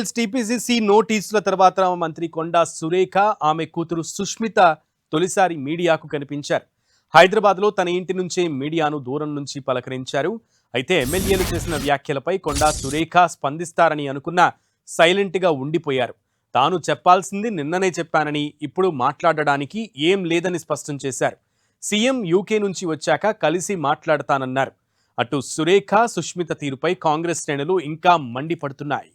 TPCC నోటీసుల తర్వాత మంత్రి కొండా సురేఖ ఆమె కూతురు సుష్మిత తొలిసారి మీడియాకు కనిపించారు. హైదరాబాద్లో తన ఇంటి నుంచే మీడియాను దూరం నుంచి పలకరించారు. అయితే ఎమ్మెల్యేలు చేసిన వ్యాఖ్యలపై కొండా సురేఖ స్పందిస్తారని అనుకున్న సైలెంట్గా ఉండిపోయారు. తాను చెప్పాల్సింది నిన్ననే చెప్పానని, ఇప్పుడు మాట్లాడడానికి ఏం లేదని స్పష్టం చేశారు. సీఎం యూకే నుంచి వచ్చాక కలిసి మాట్లాడతానన్నారు. అటు సురేఖ సుష్మిత తీరుపై కాంగ్రెస్ శ్రేణులు ఇంకా మండిపడుతున్నాయి.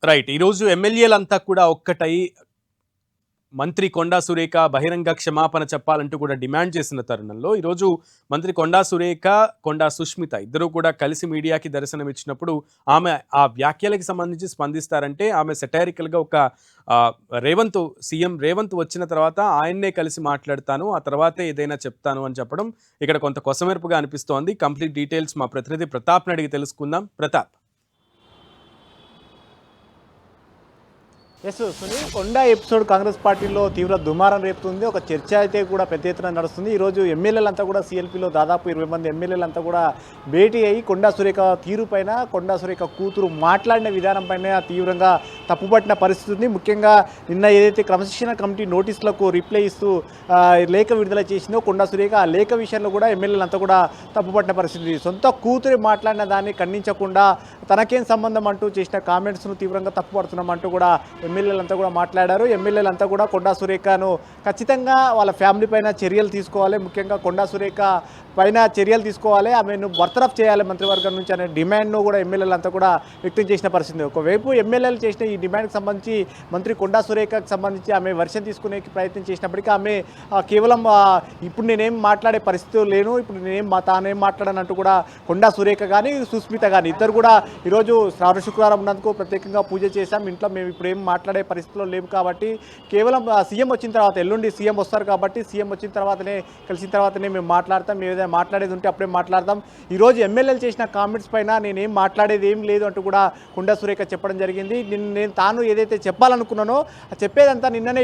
రైట్. ఈరోజు ఎమ్మెల్యేలంతా కూడా ఒక్కటై మంత్రి కొండా సురేఖ బహిరంగ క్షమాపణ చెప్పాలంటూ కూడా డిమాండ్ చేసిన తరుణంలో ఈరోజు మంత్రి కొండా సురేఖ, కొండా సుష్మిత ఇద్దరూ కూడా కలిసి మీడియాకి దర్శనమిచ్చినప్పుడు ఆమె ఆ వ్యాఖ్యలకి సంబంధించి స్పందిస్తారంటే ఆమె సెటైరికల్గా ఒక సీఎం రేవంత్ వచ్చిన తర్వాత ఆయన్నే కలిసి మాట్లాడతాను, ఆ తర్వాతే ఏదైనా చెప్తాను అని చెప్పడం ఇక్కడ కొంత కొసమెరుపుగా అనిపిస్తోంది. కంప్లీట్ డీటెయిల్స్ మా ప్రతినిధి ప్రతాప్ని అడిగి తెలుసుకుందాం. ప్రతాప్. సునీల్, కొండా ఎపిసోడ్ కాంగ్రెస్ పార్టీలో తీవ్ర దుమారం రేపుతుంది. ఒక చర్చ అయితే కూడా పెద్ద ఎత్తున నడుస్తుంది. ఈరోజు ఎమ్మెల్యేలంతా కూడా సీఎల్పీలో దాదాపు 20 మంది ఎమ్మెల్యేలంతా కూడా భేటీ అయ్యి కొండా సురేఖ తీరు పైన, కొండా సురేఖ కూతురు మాట్లాడిన విధానం పైన తీవ్రంగా తప్పుపట్టిన పరిస్థితి ఉంది. ముఖ్యంగా నిన్న ఏదైతే క్రమశిక్షణ కమిటీ నోటీసులకు రిప్లై ఇస్తూ లేఖ విడుదల చేసిందో కొండా సురేఖ, ఆ లేఖ విషయంలో కూడా ఎమ్మెల్యేలంతా కూడా తప్పుపట్టిన పరిస్థితి. సొంత కూతురి మాట్లాడిన దాన్ని ఖండించకుండా తనకేం సంబంధం అంటూ చేసిన కామెంట్స్ను తీవ్రంగా తప్పుపడుతున్నామంటూ కూడా ఎమ్మెల్యేలంతా కూడా మాట్లాడారు. ఎమ్మెల్యేలంతా కూడా కొండా సురేఖను ఖచ్చితంగా వాళ్ళ ఫ్యామిలీ పైన చర్యలు తీసుకోవాలి, ముఖ్యంగా కొండా సురేఖ పైన చర్యలు తీసుకోవాలి, ఆమెను బర్తరఫ్ చేయాలి మంత్రివర్గం నుంచి అనే డిమాండ్ను కూడా ఎమ్మెల్యేలంతా కూడా వ్యక్తం చేసిన పరిస్థితి. ఒకవైపు ఎమ్మెల్యేలు చేసిన ఈ డిమాండ్కి సంబంధించి మంత్రి కొండా సురేఖకు సంబంధించి ఆమె వర్షన్ తీసుకునే ప్రయత్నం చేసినప్పటికీ ఆమె కేవలం ఇప్పుడు నేనేం మాట్లాడే పరిస్థితి లేను, ఇప్పుడు తానేం మాట్లాడనంటూ కూడా కొండా సురేఖ కానీ సుస్మిత కానీ ఇద్దరు కూడా ఈరోజు శ్రావణ శుక్రవారం ఉన్నందుకు ప్రత్యేకంగా పూజ చేశాం, ఇంట్లో మేము ఇప్పుడు ఏం మాట్లాడే పరిస్థితిలో లేవు కాబట్టి కేవలం సీఎం వచ్చిన తర్వాత, ఎల్లుండి సీఎం వస్తారు కాబట్టి సీఎం వచ్చిన తర్వాతనే కలిసిన తర్వాతనే మేము మాట్లాడతాం, ఏదైనా మాట్లాడేది ఉంటే అప్పుడే మాట్లాడతాం. ఈరోజు ఎమ్మెల్యేలు చేసిన కామెంట్స్ పైన నేనేం మాట్లాడేది ఏం లేదు అంటూ కూడా కొండా సురేఖ చెప్పడం జరిగింది. నేను తాను ఏదైతే చెప్పాలనుకున్నానో చెప్పేదంతా నిన్ననే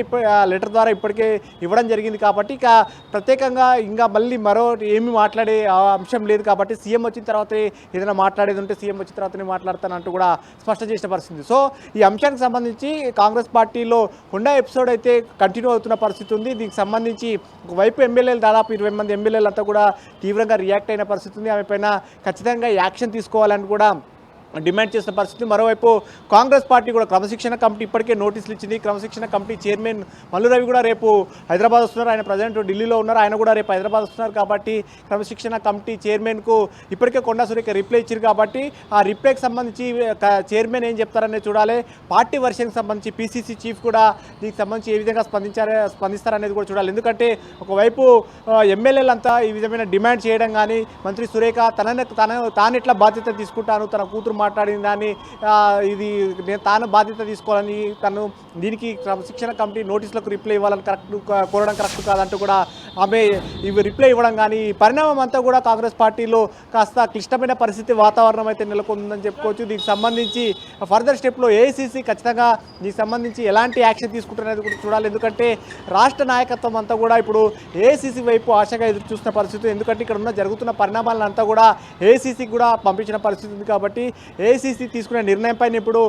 లెటర్ ద్వారా ఇప్పటికే ఇవ్వడం జరిగింది కాబట్టి ఇక ప్రత్యేకంగా ఇంకా మళ్ళీ మరో ఏమి మాట్లాడే అంశం లేదు కాబట్టి సీఎం వచ్చిన తర్వాతే ఏదైనా మాట్లాడేది ఉంటే సీఎం వచ్చిన తర్వాతనే మాట్లాడతానంటూ కూడా స్పష్టం చేసిన పరిస్థితి. సో ఈ అంశానికి సంబంధించి కాంగ్రెస్ పార్టీలో కొండా ఎపిసోడ్ అయితే కంటిన్యూ అవుతున్న పరిస్థితి ఉంది. దీనికి సంబంధించి ఒకవైపు ఎమ్మెల్యేలు దాదాపు 20 మంది ఎమ్మెల్యేలు అంతా కూడా తీవ్రంగా రియాక్ట్ అయిన పరిస్థితి ఉంది. ఆమె పైన ఖచ్చితంగా యాక్షన్ తీసుకోవాలని కూడా డిమాండ్ చేసిన పరిస్థితి. మరోవైపు కాంగ్రెస్ పార్టీ కూడా క్రమశిక్షణ కమిటీ ఇప్పటికే నోటీసులు ఇచ్చింది. క్రమశిక్షణ కమిటీ చైర్మన్ మల్లు రవి కూడా రేపు హైదరాబాద్ వస్తున్నారు. ఆయన ప్రజెంట్ ఢిల్లీలో ఉన్నారు, ఆయన కూడా రేపు హైదరాబాద్ వస్తున్నారు కాబట్టి క్రమశిక్షణ కమిటీ చైర్మన్కు ఇప్పటికే కొండా సురేఖ రిప్లై ఇచ్చారు కాబట్టి ఆ రిప్లైకి సంబంధించి చైర్మన్ ఏం చెప్తారనేది చూడాలి. పార్టీ వర్షన్కి సంబంధించి పీసీసీ చీఫ్ కూడా దీనికి సంబంధించి ఏ విధంగా స్పందిస్తారనేది కూడా చూడాలి. ఎందుకంటే ఒకవైపు ఎమ్మెల్యేలంతా ఈ విధమైన డిమాండ్ చేయడం కానీ, మంత్రి సురేఖ తాను ఎట్లా బాధ్యత తీసుకుంటాను, తన కూతురు మాట్లాడిన దాన్ని ఇది నేను తాను బాధ్యత తీసుకోవాలని తను దీనికి శిక్షణ కమిటీ నోటీసులకు రిప్లై ఇవ్వాలని కోరడం కరెక్ట్ కాదంటూ కూడా ఆమె ఇవి రిప్లై ఇవ్వడం కానీ ఈ పరిణామం అంతా కూడా కాంగ్రెస్ పార్టీలో కాస్త క్లిష్టమైన పరిస్థితి వాతావరణం అయితే నెలకొందని చెప్పుకోవచ్చు. దీనికి సంబంధించి ఫర్దర్ స్టెప్లో ఏఐసీసీ ఖచ్చితంగా దీనికి సంబంధించి ఎలాంటి యాక్షన్ తీసుకుంటున్నది కూడా చూడాలి. ఎందుకంటే రాష్ట్ర నాయకత్వం అంతా కూడా ఇప్పుడు ఏఐసీసీ వైపు ఆశగా ఎదురు చూస్తున్న పరిస్థితి. ఎందుకంటే ఇక్కడ జరుగుతున్న పరిణామాలంతా కూడా ఏఐసీసీకి కూడా పంపించిన పరిస్థితి ఉంది కాబట్టి ఏఐసీసీ తీసుకునే నిర్ణయం పైన ఇప్పుడు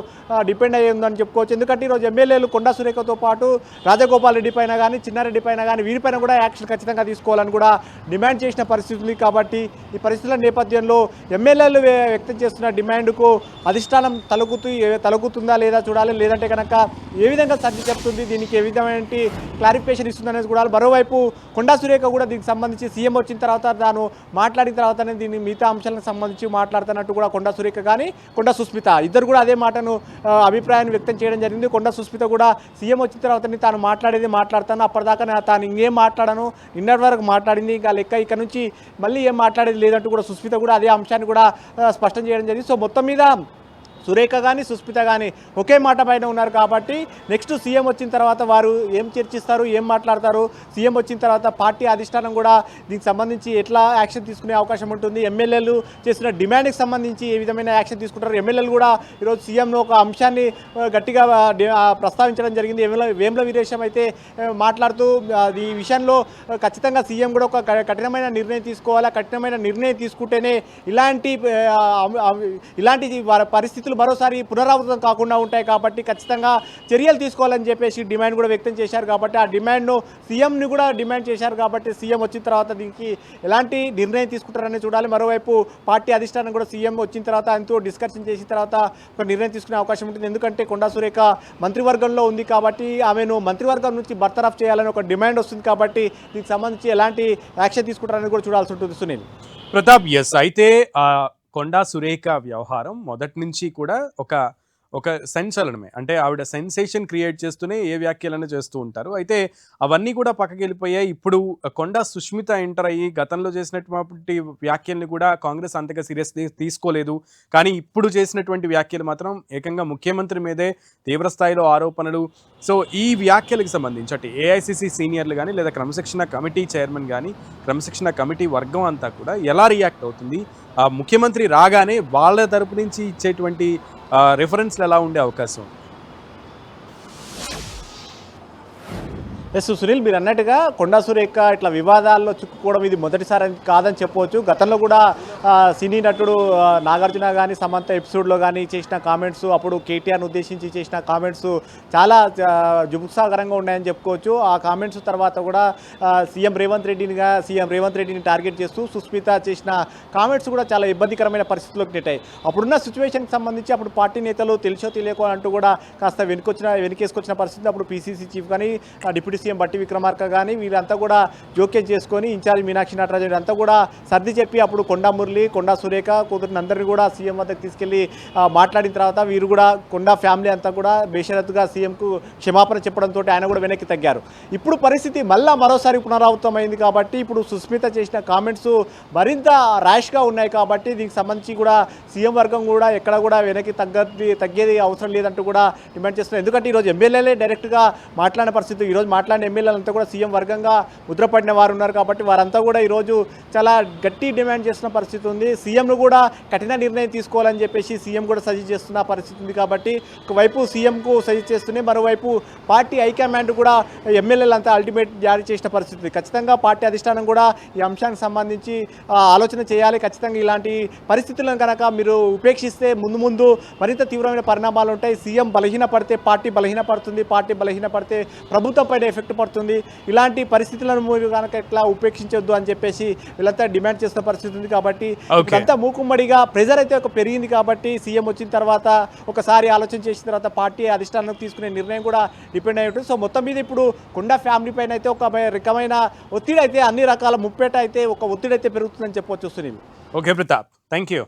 డిపెండ్ అయ్యి ఉందని చెప్పుకోవచ్చు. ఎందుకంటే ఈరోజు ఎమ్మెల్యేలు కొండా సురేఖతో పాటు రాజగోపాల్ రెడ్డి పైన కానీ, చిన్నారెడ్డి పైన కానీ వీరిపైన కూడా యాక్షన్ ఖచ్చితంగా తీసుకోవాలని కూడా డిమాండ్ చేసిన పరిస్థితి ఉంది. కాబట్టి ఈ పరిస్థితుల నేపథ్యంలో ఎమ్మెల్యేలు వ్యక్తం చేస్తున్న డిమాండ్కు అధిష్టానం తలగుతుందా లేదా చూడాలి. లేదంటే కనుక ఏ విధంగా సర్ది చెప్తుంది, దీనికి ఏ విధమైన క్లారిఫికేషన్ ఇస్తుందనేది చూడాలి. మరోవైపు కొండా సురేఖ కూడా దీనికి సంబంధించి సీఎం వచ్చిన తర్వాత తాను మాట్లాడిన తర్వాతనే దీన్ని మిగతా అంశాలకు సంబంధించి మాట్లాడుతున్నట్టు కూడా కొండా సురేఖ కానీ, కొండా సుస్మిత ఇద్దరు కూడా అదే మాటను అభిప్రాయాన్ని వ్యక్తం చేయడం జరిగింది. కొండా సుస్మిత కూడా సీఎం వచ్చిన తర్వాత తాను మాట్లాడేది మాట్లాడతాను, అప్పటిదాకా తాను ఇంకేం మాట్లాడాను, ఇన్నర్ వరకు మాట్లాడింది, ఇంకా లెక్క ఇక్కడ నుంచి మళ్ళీ ఏం మాట్లాడేది లేదంటూ కూడా సుస్మిత కూడా అదే అంశాన్ని కూడా స్పష్టం చేయడం జరిగింది. సో మొత్తం మీద సురేఖ కానీ సుస్మిత కానీ ఒకే మాట పైన ఉన్నారు కాబట్టి నెక్స్ట్ సీఎం వచ్చిన తర్వాత వారు ఏం చర్చిస్తారు, ఏం మాట్లాడతారు, సీఎం వచ్చిన తర్వాత పార్టీ అధిష్టానం కూడా దీనికి సంబంధించి ఎట్లా యాక్షన్ తీసుకునే అవకాశం ఉంటుంది, ఎమ్మెల్యేలు చేసిన డిమాండ్కి సంబంధించి ఏ విధమైన యాక్షన్ తీసుకుంటారు. ఎమ్మెల్యేలు కూడా ఈరోజు సీఎంను ఒక అంశాన్ని గట్టిగా ప్రస్తావించడం జరిగింది. వేముల వీరేశం అయితే మాట్లాడుతూ ఈ విషయంలో ఖచ్చితంగా సీఎం కూడా ఒక కఠినమైన నిర్ణయం తీసుకోవాలా, కఠినమైన నిర్ణయం తీసుకుంటేనే ఇలాంటి పరిస్థితులు మరోసారి పునరావృతం కాకుండా ఉంటాయి కాబట్టి ఖచ్చితంగా చర్యలు తీసుకోవాలని చెప్పేసి డిమాండ్ కూడా వ్యక్తం చేశారు. కాబట్టి ఆ డిమాండ్ను సీఎంని కూడా డిమాండ్ చేశారు. కాబట్టి సీఎం వచ్చిన తర్వాత దీనికి ఎలాంటి నిర్ణయం తీసుకుంటారని చూడాలి. మరోవైపు పార్టీ అధిష్టానం కూడా సీఎం వచ్చిన తర్వాత ఆయనతో డిస్కషన్ చేసిన తర్వాత ఒక నిర్ణయం తీసుకునే అవకాశం ఉంటుంది. ఎందుకంటే కొండా సురేఖ మంత్రివర్గంలో ఉంది కాబట్టి ఆమెను మంత్రివర్గం నుంచి బర్తరఫ్ చేయాలని ఒక డిమాండ్ వస్తుంది. కాబట్టి దీనికి సంబంధించి ఎలాంటి యాక్షన్ తీసుకుంటారని కూడా చూడాల్సి ఉంటుంది. సునీల్. ప్రతాప్, ఎస్, అయితే కొండా సురేఖ వ్యవహారం మొదటి నుంచి కూడా ఒక సంచలనమే. అంటే ఆవిడ సెన్సేషన్ క్రియేట్ చేస్తూనే ఏ వ్యాఖ్యలను చేస్తూ ఉంటారు. అయితే అవన్నీ కూడా పక్కకి వెళ్ళిపోయాయి. ఇప్పుడు కొండా సుష్మిత ఎంటర్ అయ్యి గతంలో చేసినటువంటి వ్యాఖ్యల్ని కూడా కాంగ్రెస్ అంతగా సీరియస్ తీసుకోలేదు. కానీ ఇప్పుడు చేసినటువంటి వ్యాఖ్యలు మాత్రం ఏకంగా ముఖ్యమంత్రి మీదే తీవ్ర స్థాయిలో ఆరోపణలు. సో ఈ వ్యాఖ్యలకు సంబంధించి అంటే ఏఐసిసి సీనియర్లు కానీ లేదా క్రమశిక్షణ కమిటీ చైర్మన్ కానీ క్రమశిక్షణ కమిటీ వర్గం అంతా కూడా ఎలా రియాక్ట్ అవుతుంది, ముఖ్యమంత్రి రాగానే వాళ్ళ తరపు నుంచి ఇచ్చేటువంటి రిఫరెన్స్లు ఎలా ఉండే అవకాశం? ఎస్ సునీల్, మీరు అన్నట్టుగా కొండా సురేఖ ఇట్లా వివాదాల్లో చిక్కుకోవడం ఇది మొదటిసారి కాదని చెప్పవచ్చు. గతంలో కూడా సినీ నటుడు నాగార్జున కానీ సమంత ఎపిసోడ్లో కానీ చేసిన కామెంట్స్, అప్పుడు కేటీఆర్ను ఉద్దేశించి చేసిన కామెంట్స్ చాలా జుగుప్సాకరంగా ఉన్నాయని చెప్పుకోవచ్చు. ఆ కామెంట్స్ తర్వాత కూడా సీఎం రేవంత్ రెడ్డిని టార్గెట్ చేస్తూ సుస్మిత చేసిన కామెంట్స్ కూడా చాలా ఇబ్బందికరమైన పరిస్థితుల్లోకి నెట్టాయి. అప్పుడున్న సిచ్యువేషన్కి సంబంధించి అప్పుడు పార్టీ నేతలు తెలుసో తెలియకో అంటూ కూడా కాస్త వెనుకేసుకొచ్చిన పరిస్థితి. అప్పుడు పీసీసీ చీఫ్ కానీ డిప్యూటీ సీఎం బట్టి విక్రమార్క కానీ వీళ్ళంతా కూడా జోక్యం చేసుకొని ఇన్ఛార్జ్ మీనాక్షి నటరాజన్ అంతా కూడా సర్ది చెప్పి అప్పుడు కొండా మురళి, కొండా సురేఖ కూతురిని అందరినీ కూడా సీఎం వద్దకు తీసుకెళ్లి మాట్లాడిన తర్వాత వీరు కూడా కొండా ఫ్యామిలీ అంతా కూడా బేషరతుగా సీఎంకు క్షమాపణ చెప్పడంతో ఆయన కూడా వెనక్కి తగ్గారు. ఇప్పుడు పరిస్థితి మరోసారి పునరావృతమైంది కాబట్టి ఇప్పుడు సుస్మిత చేసిన కామెంట్స్ మరింత ర్యాష్గా ఉన్నాయి. కాబట్టి దీనికి సంబంధించి కూడా సీఎం వర్గం కూడా ఎక్కడ కూడా వెనక్కి తగ్గేది అవసరం లేదంటూ కూడా డిమాండ్ చేస్తున్నారు. ఎందుకంటే ఈరోజు ఎమ్మెల్యేలే డైరెక్ట్గా మాట్లాడిన పరిస్థితి, ఈరోజు మాట్లాడిన ఎమ్మెల్యేలంతా కూడా సీఎం వర్గంగా ముద్రపడిన వారు ఉన్నారు. కాబట్టి వారంతా కూడా ఈరోజు చాలా గట్టి డిమాండ్ చేస్తున్న పరిస్థితి ఉంది. సీఎంను కూడా కఠిన నిర్ణయం తీసుకోవాలని చెప్పేసి సీఎం కూడా సజెస్ట్ చేస్తున్న పరిస్థితి ఉంది. కాబట్టి ఒకవైపు సీఎంకు సజెస్ట్ చేస్తూనే మరోవైపు పార్టీ హైకమాండ్ కూడా ఎమ్మెల్యేలంతా అల్టిమేట్ జారీ చేసిన పరిస్థితి. ఖచ్చితంగా పార్టీ అధిష్టానం కూడా ఈ అంశానికి సంబంధించి ఆలోచన చేయాలి. ఖచ్చితంగా ఇలాంటి పరిస్థితులను కనుక మీరు ఉపేక్షిస్తే ముందు మరింత తీవ్రమైన పరిణామాలు ఉంటాయి. సీఎం బలహీనపడితే పార్టీ బలహీనపడుతుంది, పార్టీ బలహీనపడితే ప్రభుత్వం పైన ఎఫెక్ట్ పడుతుంది. ఇలాంటి పరిస్థితులను మీరు కనుక ఎట్లా ఉపేక్షించొద్దు అని చెప్పేసి వీళ్ళంతా డిమాండ్ చేస్తున్న పరిస్థితి ఉంది. కాబట్టి ఇదంతా మూకుమ్మడిగా ప్రెజర్ అయితే పెరిగింది. కాబట్టి సీఎం వచ్చిన తర్వాత ఒకసారి ఆలోచన చేసిన తర్వాత పార్టీ అధిష్టానం తీసుకునే నిర్ణయం కూడా డిపెండ్ అయి ఉంటుంది. సో మొత్తం మీద ఇప్పుడు కొండా ఫ్యామిలీ పైన అయితే ఒక రకమైన ఒత్తిడి అయితే అన్ని రకాల ముప్పేట అయితే ఒక ఒత్తిడి అయితే పెరుగుతుందని చెప్పవచ్చు. Sunil. Okay Pratap, thank you.